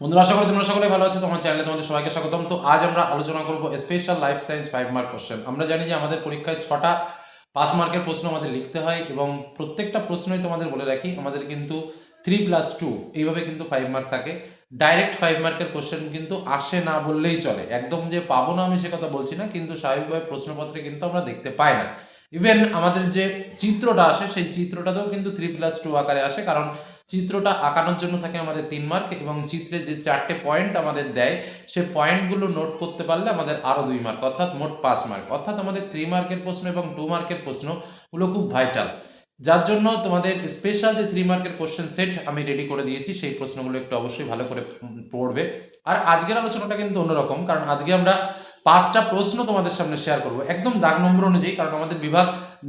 বন্ধুরা, আশা করি তোমরা সকলে ভালো আছো। তোমার চ্যানেলে তোমাদের সবাইকে স্বাগতম। তো আজ আমরা আলোচনা করব special life science 5 mark question. আমরা জানি যে আমাদের পরীক্ষায় 6টা 5 মার্কের প্রশ্ন আমাদের লিখতে হয় এবং প্রত্যেকটা প্রশ্নই তোমাদের বলে রাখি আমাদের কিন্তু 3+2 এইভাবে কিন্তু 5 মার্ক থাকে। ডাইরেক্ট 5 মার্কের কোশ্চেন কিন্তু আসে না বললেই চলে। একদম যে পাবো না আমি সে কথা বলছি না, কিন্তু স্বাভাবিকভাবে প্রশ্নপত্রে কিন্তু আমরা দেখতে পাই না। ইভেন আমাদের যে চিত্রটা আসে সেই চিত্রটাতেও কিন্তু 3+2 আকারে আসে, কারণ চিত্রটা আঁকানোর জন্য থাকে আমাদের 3 মার্ক এবং চিত্রে যে 4টে পয়েন্ট আমাদের দেয় সেই পয়েন্টগুলো নোট করতে পারলে আমাদের আরও 2 মার্ক, অর্থাৎ মোট 5 মার্ক। অর্থাৎ আমাদের 3 মার্কের প্রশ্ন এবং 2 মার্কের প্রশ্নগুলো খুব ভাইটাল, যার জন্য তোমাদের স্পেশাল যে 3 মার্কের কোশ্চেন সেট আমি রেডি করে দিয়েছি, সেই প্রশ্নগুলো একটু অবশ্যই ভালো করে পড়বে। আর আজকের আলোচনাটা কিন্তু অন্যরকম, কারণ আজকে আমরা 5টা প্রশ্ন তোমাদের সামনে শেয়ার করব একদম দাগ নম্বর অনুযায়ী, কারণ আমাদের বিভাগ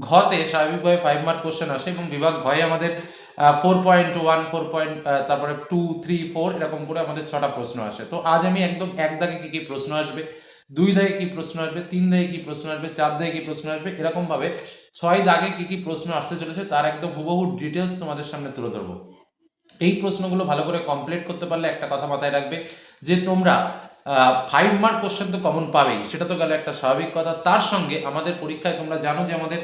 ঘতে স্বাভাবিকভাবে 5 মার্ক কোশ্চেন আসে এবং বিভাগ ঘয়ে আমাদের 4.1 তারপরে 2, 3, 4 এরকম করে আমাদের 6টা প্রশ্ন আসে। তো আজ আমি একদম এক দাগে কি কি প্রশ্ন আসবে, 2 দাগে কি প্রশ্ন আসবে, 3 দাগে কি প্রশ্ন আসবে, 4 দাগে কি প্রশ্ন আসবে, এরকম ভাবে 6 দাগে কি কি প্রশ্ন আসতে চলেছে তার একদম হুবহু ডিটেলস তোমাদের সামনে তুলে ধরবো। এই প্রশ্নগুলো ভালো করে কমপ্লিট করতে পারলে একটা কথা মাথায় রাখবে যে তোমরা 5 মার্ক কোশ্চেন তো কমন পাবেই, সেটা তো গেল একটা স্বাভাবিক কথা। তার সঙ্গে আমাদের পরীক্ষায় তোমরা জানো যে আমাদের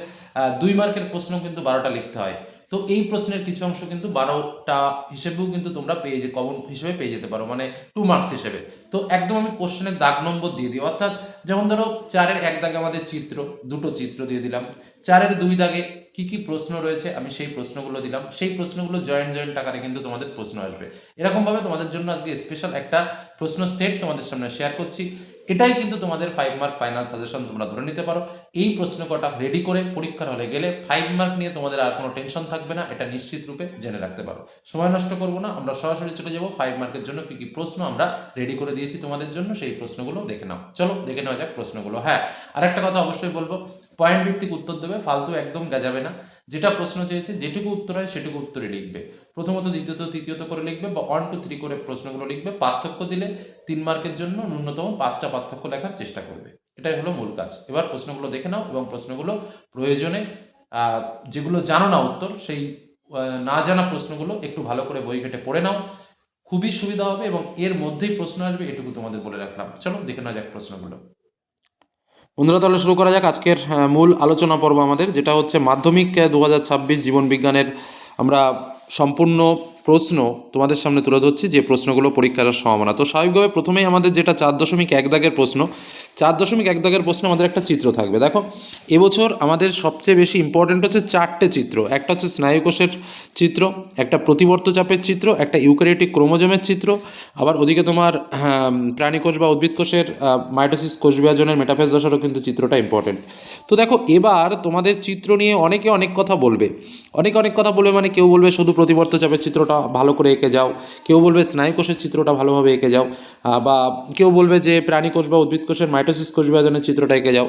2 মার্কের প্রশ্ন কিন্তু 12টা লিখতে হয়। তো এই প্রশ্নের কিছু অংশ কিন্তু 12টা হিসেবেও কিন্তু তোমরা কমন হিসেবে পেয়ে যেতে পারো, মানে 2 মার্কস হিসেবে। তো একদম আমি কোশ্চেনের দাগ নম্বর দিয়ে দিই, অর্থাৎ যেমন ধরো 4-এর 1 দাগে আমাদের দুটো চিত্র দিয়ে দিলাম। 4-এর 2 দাগে কি কি প্রশ্ন রয়েছে আমি সেই প্রশ্নগুলো দিলাম, সেই প্রশ্নগুলো জয়েন্ট আকারে কিন্তু তোমাদের প্রশ্ন আসবে। এরকমভাবে তোমাদের জন্য আজকে স্পেশাল একটা প্রশ্ন সেট তোমাদের সামনে শেয়ার করছি। এটাই কিন্তু তোমাদের 5 মার্ক ফাইনাল সাজেশন তোমরা ধরে নিতে পারো। এই প্রশ্ন কটা রেডি করে পরীক্ষার হলে গেলে 5 মার্ক নিয়ে তোমাদের আর কোনো টেনশন থাকবে না, এটা নিশ্চিত রূপে জেনে রাখতে পারো। সময় নষ্ট করব না, আমরা সরাসরি চলে যাব 5 মার্কের জন্য কি কি প্রশ্ন আমরা রেডি করে দিয়েছি তোমাদের জন্য, সেই প্রশ্নগুলো দেখে নাও। চলো দেখে নেওয়া যাক প্রশ্নগুলো। হ্যাঁ, আর একটা কথা অবশ্যই বলবো, পয়েন্ট ভিত্তিক উত্তর দেবে, ফালতু একদম গাজাবে না। যেটা প্রশ্ন চেয়েছে যেটুকু উত্তর হয় সেটুকু উত্তরে লিখবে, প্রথমত দ্বিতীয়ত তৃতীয়ত করে লিখবে বা 1 2 3 করে প্রশ্নগুলো লিখবে। পার্থক্য দিলে 3 মার্কের জন্য ন্যূনতম 5টা পার্থক্য লেখার চেষ্টা করবে, এটাই হলো মূল কাজ। এবার প্রশ্নগুলো দেখে নাও এবং প্রশ্নগুলো প্রয়োজনে যেগুলো জানো না উত্তর, সেই না জানা প্রশ্নগুলো একটু ভালো করে বই ঘেটে পড়ে নাও, খুবই সুবিধা হবে এবং এর মধ্যেই প্রশ্ন আসবে, এটুকু তোমাদের বলে রাখলাম। চলো দেখে নেওয়া যাক প্রশ্নগুলো। বন্ধুরা, তাহলে শুরু করা যাক আজকের মূল আলোচনা পর্ব আমাদের, যেটা হচ্ছে মাধ্যমিক 2026 জীবন বিজ্ঞানের আমরা সম্পূর্ণ প্রশ্ন তোমাদের সামনে তুলে ধরছি, যে প্রশ্নগুলো পরীক্ষার সম্ভাবনা। তো স্বাভাবিকভাবে প্রথমেই আমাদের যেটা 4.1 দাগের প্রশ্ন, 4.1 দাগের প্রশ্নে আমাদের একটা চিত্র থাকবে। দেখো, এবছর আমাদের সবচেয়ে বেশি ইম্পর্টেন্ট হচ্ছে 4টে চিত্র। একটা হচ্ছে স্নায়ুকোষের চিত্র, একটা প্রতিবর্ত চাপের চিত্র, একটা ইউক্যারিওটিক ক্রোমোজোমের চিত্র, আবার ওদিকে তোমার প্রাণীকোষ বা উদ্ভিদ কোষের মাইটোসিস কোষ বিভাজনের মেটাফেজ দশারও কিন্তু চিত্রটা ইম্পর্টেন্ট। তো দেখো, এবার তোমাদের চিত্র নিয়ে অনেকে অনেক কথা বলবে, অনেক কথা বলবে, মানে কেউ বলবে শুধু প্রতিবর্ত চাপের চিত্রটা ভালো করে এঁকে যাও, কেউ বলবে স্নায়ুকোষের চিত্রটা ভালোভাবে এঁকে যাও, বা কেউ বলবে যে প্রাণীকোষ বা উদ্ভিদ কোষের মাইটোসিস কোষ বিভাজনের চিত্রটা এঁকে যাও।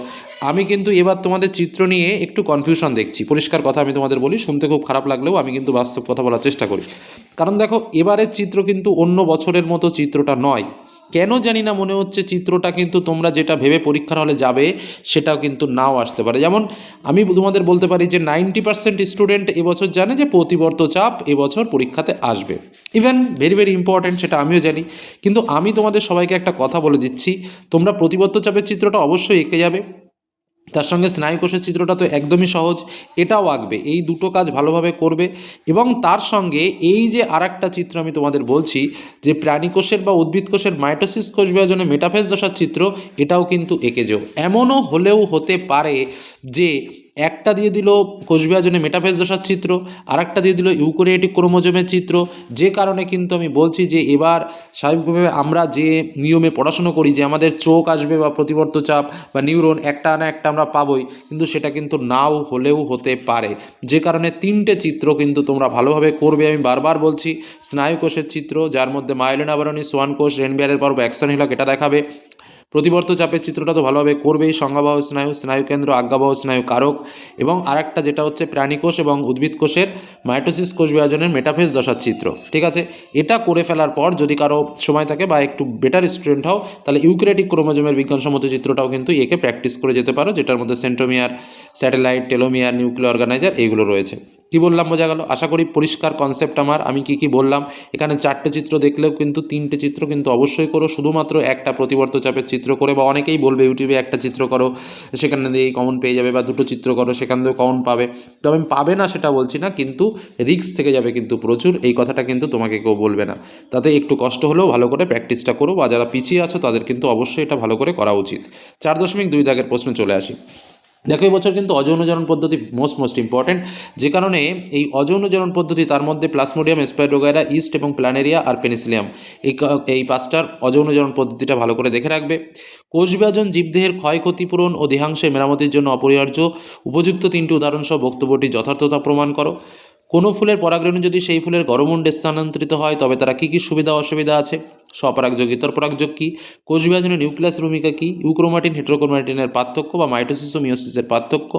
আমি কিন্তু এবার তোমাদের চিত্র নিয়ে একটু কনফিউশন দেখছি। পরিষ্কার কথা আমি তোমাদের বলি, শুনতে খুব খারাপ লাগলেও আমি কিন্তু বাস্তব কথা বলার চেষ্টা করি। কারণ দেখো, এবারের চিত্র কিন্তু অন্য বছরের মতো চিত্রটা নয়। কেন জানি না মনে হচ্ছে চিত্রটা কিন্তু তোমরা যেটা ভেবে পরীক্ষার হলে যাবে সেটাও কিন্তু নাও আসতে পারে। যেমন আমি তোমাদের বলতে পারি যে 90% স্টুডেন্ট এবছর জানে যে প্রতিবর্ত চাপ এবছর পরীক্ষাতে আসবে। ইভেন ভেরি ইম্পর্ট্যান্ট, সেটা আমিও জানি। কিন্তু আমি তোমাদের সবাইকে একটা কথা বলে দিচ্ছি, তোমরা প্রতিবর্ত চাপের চিত্রটা অবশ্যই এঁকে যাবে, তার সঙ্গে স্নায়ুকোষের চিত্রটা তো একদমই সহজ, এটাও আঁকবে। এই দুটো কাজ ভালোভাবে করবে এবং তার সঙ্গে এই যে আরেকটা চিত্র আমি তোমাদের বলছি, যে প্রাণীকোষের বা উদ্ভিদ কোষের মাইটোসিস কোষ বিভাজনে মেটাফেজ দশার চিত্র, এটাও কিন্তু এঁকে যেও। এমনও হলেও হতে পারে যে একটা দিয়ে দিল কোষ বিভাজনে মেটাফেজ দশার চিত্র, আর একটা দিয়ে দিল ইউক্যারিওটিক ক্রোমোজোমের চিত্র, যে কারণে কিন্তু আমি বলছি যে এবার স্বাভাবিকভাবে আমরা যে নিয়মে পড়াশুনো করি যে আমাদের চোখ আসবে বা প্রতিবর্ত চাপ বা নিউরন একটা না একটা আমরা পাবোই, কিন্তু সেটা কিন্তু নাও হলেও হতে পারে। যে কারণে 3টে চিত্র কিন্তু তোমরা ভালোভাবে করবে। আমি বারবার বলছি, স্নায়ুকোষের চিত্র যার মধ্যে মাইলিন আবরণী, সোয়ান কোষ, রেনবিয়ারের পর্ব, অ্যাকশন হিলক, এটা দেখাবে। প্রতিবর্ত চাপের চিত্রটা তো ভালোভাবে করবেই, সংজ্ঞাবাহ স্নায়ু, স্নায়ুকেন্দ্র, আজ্ঞাবাহ স্নায়ু কারক, এবং আরেকটা যেটা হচ্ছে প্রাণীকোষ এবং উদ্ভিদ কোষের মাইটোসিস কোষ বিভাজনের মেটাফেজ দশার চিত্র। ঠিক আছে, এটা করে ফেলার পর যদি কারো সময় থাকে বা একটু বেটার স্টুডেন্ট হও, তাহলে ইউক্যারিওটিক ক্রোমোজোমের বিজ্ঞানসম্মত চিত্রটাও কিন্তু একে প্র্যাকটিস করে যেতে পারো, যেটার মধ্যে সেন্ট্রোমিয়ার, স্যাটেলাইট, টেলোমিয়ার, নিউক্লিয় অর্গানাইজার এইগুলো রয়েছে। কি বললাম বোঝা গেল? আশা করি পরিষ্কার কনসেপ্ট আমার। আমি কি বললাম, এখানে 4টে চিত্র দেখলেও কিন্তু 3টে চিত্র কিন্তু অবশ্যই করো। শুধুমাত্র একটা প্রতিবর্ত চাপের চিত্র করে, বা অনেকেই বলবে ইউটিউবে একটা চিত্র করো সেখানে দিয়েই কমন পেয়ে যাবে, বা দুটো চিত্র করো সেখান থেকে কমন পাবে। তবে আমি পাবে না সেটা বলছি না, কিন্তু রিস্ক থেকে যাবে কিন্তু প্রচুর, এই কথাটা কিন্তু তোমাকে কেউ বলবে না। তাতে একটু কষ্ট হলেও ভালো করে প্র্যাকটিসটা করো, বা যারা পিছিয়ে আছো তাদের কিন্তু অবশ্যই এটা ভালো করে করা উচিত। 4.2 দাগের প্রশ্নে চলে আসি। দেখো, এই বছর কিন্তু অযৌনজনন পদ্ধতি মোস্ট ইম্পর্টেন্ট, যে কারণে এই অযৌনজনন পদ্ধতি, তার মধ্যে প্লাজমোডিয়াম, স্পাইরোগাইরা, ইস্ট এবং প্ল্যানেরিয়া আর পেনিসিলিয়াম, এই 5টার অযৌনজনন পদ্ধতিটা ভালো করে দেখে রাখবে। কোষবিভাজন জীবদেহের ক্ষয়ক্ষতিপূরণ ও দেহাংশের মেরামতির জন্য অপরিহার্য, উপযুক্ত 3টি উদাহরণসহ বক্তব্যটির যথার্থতা প্রমাণ করো। কোনো ফুলের পরাগরেণু যদি সেই ফুলের গরমুণ্ডে স্থানান্তরিত হয় তবে তারা কী কী সুবিধা অসুবিধা আছে? স্বপরাগযোগ ইতর পরাগযোগ কী? কোষ বিভাজনে নিউক্লিয়াসের ভূমিকা কী? ইউক্রোমাটিন হেটেরোক্রোমাটিনের পার্থক্য বা মাইটোসিস ও মিওসিসের পার্থক্য।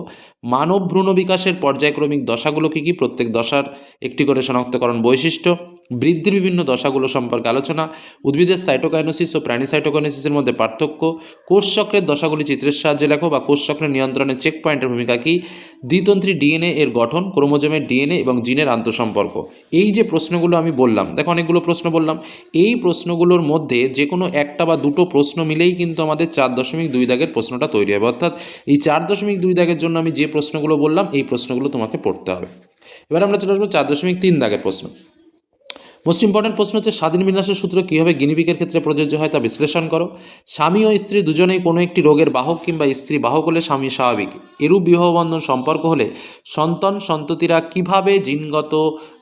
মানব ভ্রূণ বিকাশের পর্যায়ক্রমিক দশাগুলো কী কী? প্রত্যেক দশার একটি করে শনাক্তকরণ বৈশিষ্ট্য। বৃদ্ধির বিভিন্ন দশাগুলো সম্পর্কে আলোচনা। উদ্ভিদের সাইটোকাইনোসিস ও প্রাণী সাইটোকাইনোসিসের মধ্যে পার্থক্য। কোষচক্রের দশাগুলি চিত্রের সাহায্যে লেখো, বা কোষচক্রের নিয়ন্ত্রণে চেক পয়েন্টের ভূমিকা কী? দ্বিতন্ত্রী ডিএনএ এর গঠন, ক্রোমোজোমের ডিএনএ এবং জিনের আন্তঃসম্পর্ক। এই যে প্রশ্নগুলো আমি বললাম, দেখো অনেকগুলো প্রশ্ন বললাম, এই প্রশ্নগুলোর মধ্যে যে কোনো একটা বা দুটো প্রশ্ন মিলেই কিন্তু আমাদের 4.2 দাগের প্রশ্নটা তৈরি হবে। অর্থাৎ এই 4.2 দাগের জন্য আমি যে প্রশ্নগুলো বললাম এই প্রশ্নগুলো তোমাকে পড়তে হবে। এবার আমরা চলে আসবো 4.3 দাগের প্রশ্ন। মোস্ট ইম্পর্টেন্ট প্রশ্ন হচ্ছে, স্বাধীন বিন্যাসের সূত্র কীভাবে গিনিপিগের ক্ষেত্রে প্রযোজ্য হয় তা বিশ্লেষণ করো। স্বামী ও স্ত্রী দুজনেই কোনো একটি রোগের বাহক কিংবা স্ত্রী বাহক হলে স্বামী স্বাভাবিক। এরূপ বিবাহবন্ধন সম্পর্ক হলে সন্ততিরা কিভাবে জিনগত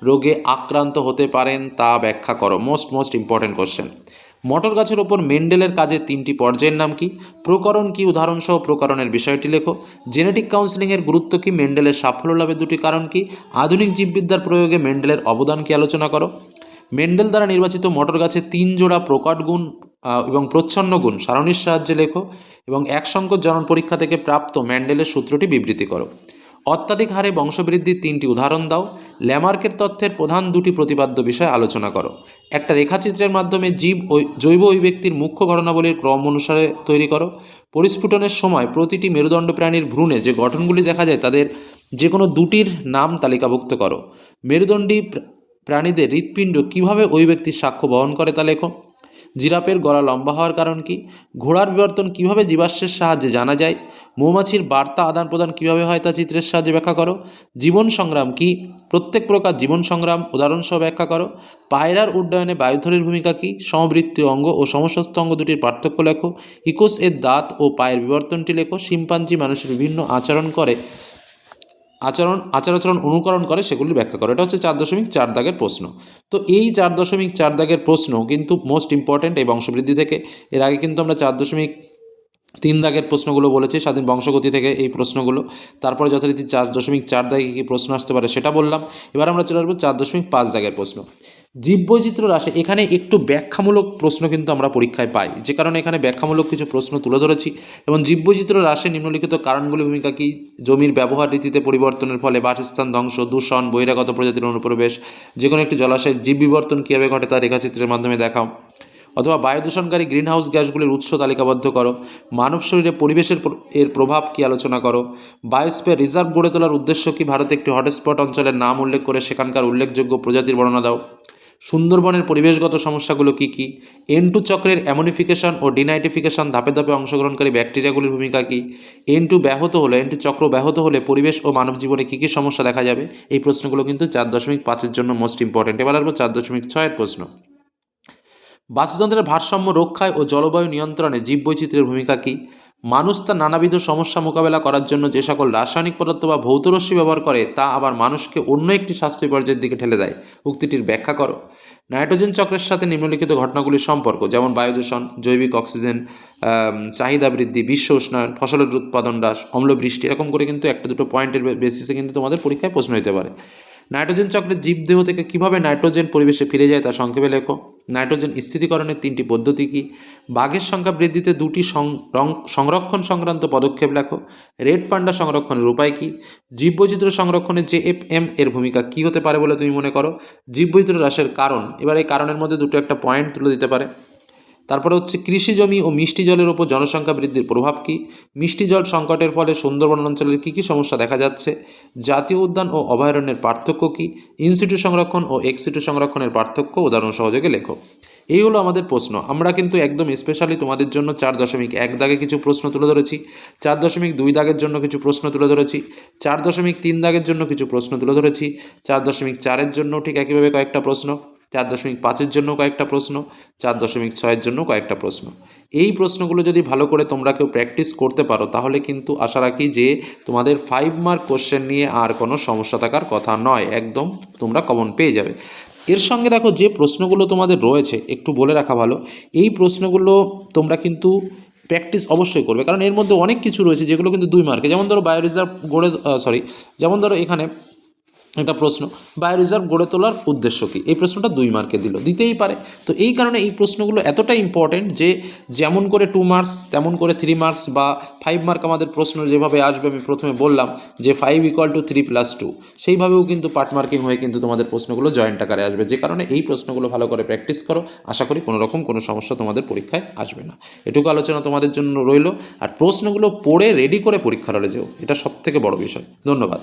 রোগে আক্রান্ত হতে পারেন তা ব্যাখ্যা করো। Most important question. মটর গাছের ওপর মেন্ডেলের কাজের 3টি পর্যায়ের নাম কি? প্রকরণ কি? উদাহরণসহ প্রকরণের বিষয়টি লেখো। জেনেটিক কাউন্সেলিংয়ের গুরুত্ব কি? মেন্ডেলের সাফল্য লাভের 2টি কারণ কি? আধুনিক জীববিদ্যার প্রয়োগে মেন্ডেলের অবদান কি আলোচনা করো। মেন্ডেল দ্বারা নির্বাচিত মটর গাছের 3 জোড়া প্রকট গুণ এবং প্রচ্ছন্ন গুণ সারণীর সাহায্যে লেখো, এবং এক সংকট জনন পরীক্ষা থেকে প্রাপ্ত ম্যান্ডেলের সূত্রটি বিবৃতি করো। অত্যাধিক হারে বংশবৃদ্ধির 3টি উদাহরণ দাও। ল্যামার্কের তথ্যের প্রধান 2টি প্রতিপাদ্য বিষয় আলোচনা করো। একটা রেখাচিত্রের মাধ্যমে জৈব অভিব্যক্তির মুখ্য ঘটনাবলীর ক্রম অনুসারে তৈরি করো। পরিস্ফুটনের সময় প্রতিটি মেরুদণ্ড প্রাণীর ভ্রূণে যে গঠনগুলি দেখা যায় তাদের যে কোনো 2টির নাম তালিকাভুক্ত করো। মেরুদণ্ডী প্রাণীদের হৃৎপিণ্ড কীভাবে ওই ব্যক্তির সাক্ষ্য বহন করে তা লেখো। জিরাফের গলা লম্বা হওয়ার কারণ কি? ঘোড়ার বিবর্তন কিভাবে জীবাশ্মের সাহায্যে জানা যায়? মৌমাছির বার্তা আদান প্রদান কীভাবে হয় তা চিত্রের সাহায্যে ব্যাখ্যা করো। জীবন সংগ্রাম কি? প্রত্যেক প্রকার জীবন সংগ্রাম উদাহরণসহ ব্যাখ্যা করো। পায়রার উড্ডয়নে বায়ুথলির ভূমিকা কী? সমবৃত্তীয় অঙ্গ ও সমস্ত অঙ্গ দুটির পার্থক্য লেখো। ইকোস এর দাঁত ও পায়ের বিবর্তনটি লেখো। শিম্পাঞ্জি মানুষের বিভিন্ন আচার আচরণ অনুকরণ করে সেগুলি ব্যাখ্যা করে। এটা হচ্ছে 4.4 দাগের প্রশ্ন। তো এই 4.4 দাগের প্রশ্ন কিন্তু মোস্ট ইম্পর্ট্যান্ট এই বংশবৃদ্ধি থেকে। এর আগে কিন্তু আমরা 4.3 দাগের প্রশ্নগুলো বলেছি, স্বাধীন বংশগতি থেকে এই প্রশ্নগুলো। তারপরে যথারীতি 4.4 দাগে কী প্রশ্ন আসতে পারে সেটা বললাম। এবার আমরা চলে আসবো 4.5 দাগের প্রশ্ন। জীববৈচিত্র্য হ্রাসে এখানে একটু ব্যাখ্যামূলক প্রশ্ন কিন্তু আমরা পরীক্ষায় পাই, যে কারণে এখানে ব্যাখ্যামূলক কিছু প্রশ্ন তুলে ধরেছি। এবং জীববৈচিত্র্য হ্রাসে নিম্নলিখিত কারণগুলির ভূমিকা কী? জমির ব্যবহার রীতিতে পরিবর্তনের ফলে বাসস্থান ধ্বংস, দূষণ, বহিরাগত প্রজাতির অনুপ্রবেশ। যে কোনো একটি জলাশয়ের জীব বিবর্তন কীভাবে ঘটে তা রেখাচিত্রের মাধ্যমে দেখাও। অথবা বায়ু দূষণকারী গ্রিনহাউস গ্যাসগুলির উৎস তালিকাবদ্ধ করো। মানব শরীরে পরিবেশের এর প্রভাব কী আলোচনা করো। বায়োস্ফিয়ার রিজার্ভ গড়ে তোলার উদ্দেশ্য কী? ভারতে একটি হটস্পট অঞ্চলের নাম উল্লেখ করে সেখানকার উল্লেখযোগ্য প্রজাতির বর্ণনা দাও। সুন্দরবনের পরিবেশগত সমস্যাগুলো কী কী? N2 চক্রের অ্যামোনিফিকেশন ও ডিনাইট্রিফিকেশন ধাপে ধাপে অংশগ্রহণকারী ব্যাকটেরিয়াগুলির ভূমিকা কী? N2 চক্র ব্যাহত হলে পরিবেশ ও মানব জীবনে কী কী সমস্যা দেখা যাবে? এই প্রশ্নগুলো কিন্তু 4.5-এর জন্য মোস্ট ইম্পর্টেন্ট। এবার আসবো 4.6-এর প্রশ্ন। বাস্তুতন্ত্রের ভারসাম্য রক্ষায় ও জলবায়ু নিয়ন্ত্রণে জীববৈচিত্র্যের ভূমিকা কী? মানুষ তার নানাবিধ সমস্যা মোকাবেলা করার জন্য যে সকল রাসায়নিক পদার্থ বা ভৌতরশ্মি ব্যবহার করে তা আবার মানুষকে অন্য একটি স্বাস্থ্য বিপর্যয়ের দিকে ঠেলে দেয়। উক্তিটির ব্যাখ্যা করো। নাইট্রোজেন চক্রের সাথে নিম্নলিখিত ঘটনাগুলির সম্পর্ক, যেমন বায়ু দূষণ, জৈবিক অক্সিজেন চাহিদা বৃদ্ধি, বিশ্ব উষ্ণায়ন, ফসলের উৎপাদন হ্রাস, অম্লবৃষ্টি, এরকম করে কিন্তু একটা দুটো পয়েন্টের বেসিসে কিন্তু তোমাদের পরীক্ষায় প্রশ্ন হতে পারে। নাইট্রোজেন চক্রের জীবদেহ থেকে কীভাবে নাইট্রোজেন পরিবেশে ফিরে যায় তা সংক্ষেপে লেখো। নাইট্রোজেন স্থিতিকরণের 3টি পদ্ধতি কী? বাঘের সংখ্যা বৃদ্ধিতে 2টি সংরক্ষণ সংক্রান্ত পদক্ষেপ লেখো। রেড পান্ডা সংরক্ষণের উপায় কী? জীববৈচিত্র্য সংরক্ষণে JFM এর ভূমিকা কী হতে পারে বলে তুমি মনে করো? জীববৈচিত্র্য হ্রাসের কারণ, এবার এই কারণের মধ্যে দুটো একটা পয়েন্ট তুলে দিতে পারে। তারপরে হচ্ছে কৃষি জমি ও মিষ্টি জলের ওপর জনসংখ্যা বৃদ্ধির প্রভাব কী, মিষ্টি জল সংকটের ফলে সুন্দরবন অঞ্চলের কী কী সমস্যা দেখা যাচ্ছে, জাতীয় উদ্যান ও অভয়ারণ্যের পার্থক্য কী, ইনসিটু সংরক্ষণ ও এক্সিটু সংরক্ষণের পার্থক্য উদাহরণ সহযোগে লেখো। এই হলো আমাদের প্রশ্ন। আমরা কিন্তু একদম স্পেশালি তোমাদের জন্য 4.1 দাগে কিছু প্রশ্ন তুলে ধরেছি, 4.2 দাগের জন্য কিছু প্রশ্ন তুলে ধরেছি, 4.3 দাগের জন্য কিছু প্রশ্ন তুলে ধরেছি, 4.4-এর জন্য ঠিক একইভাবে কয়েকটা প্রশ্ন, 4.5-এর জন্য কয়েকটা প্রশ্ন, 4.6-এর জন্য কয়েকটা প্রশ্ন। এই প্রশ্নগুলো যদি ভালো করে তোমরা কেউ প্র্যাকটিস করতে পারো তাহলে কিন্তু আশা রাখি যে তোমাদের 5 মার্ক কোশ্চেন নিয়ে আর কোনো সমস্যা থাকার কথা নয়, একদম তোমরা কমন পেয়ে যাবে। এর সঙ্গে দেখো যে প্রশ্নগুলো তোমাদের রয়েছে একটু বলে রাখা ভালো, এই প্রশ্নগুলো তোমরা কিন্তু প্র্যাকটিস অবশ্যই করবে, কারণ এর মধ্যে অনেক কিছু রয়েছে যেগুলো কিন্তু 2 মার্কে। যেমন ধরো বায়ো রিজার্ভ যেমন ধরো এখানে একটা প্রশ্ন, বায়ো রিজার্ভ গড়ে তোলার উদ্দেশ্য কী, এই প্রশ্নটা 2 মার্কে দিতেই পারে। তো এই কারণে এই প্রশ্নগুলো এতটা ইম্পর্টেন্ট যে যেমন করে 2 মার্কস তেমন করে 3 মার্কস বা 5 মার্ক আমাদের প্রশ্ন যেভাবে আসবে আমি প্রথমে বললাম যে 5 = 3 + 2, সেইভাবেও কিন্তু পার্ট মার্কিং হয়ে কিন্তু তোমাদের প্রশ্নগুলো জয়েন্ট আকারে আসবে। যে কারণে এই প্রশ্নগুলো ভালো করে প্র্যাকটিস করো, আশা করি কোনো রকম কোনো সমস্যা তোমাদের পরীক্ষায় আসবে না। এটুকু আলোচনা তোমাদের জন্য রইল। আর প্রশ্নগুলো পড়ে রেডি করে পরীক্ষার হলে যেও, এটা সবথেকে বড় বিষয়। ধন্যবাদ।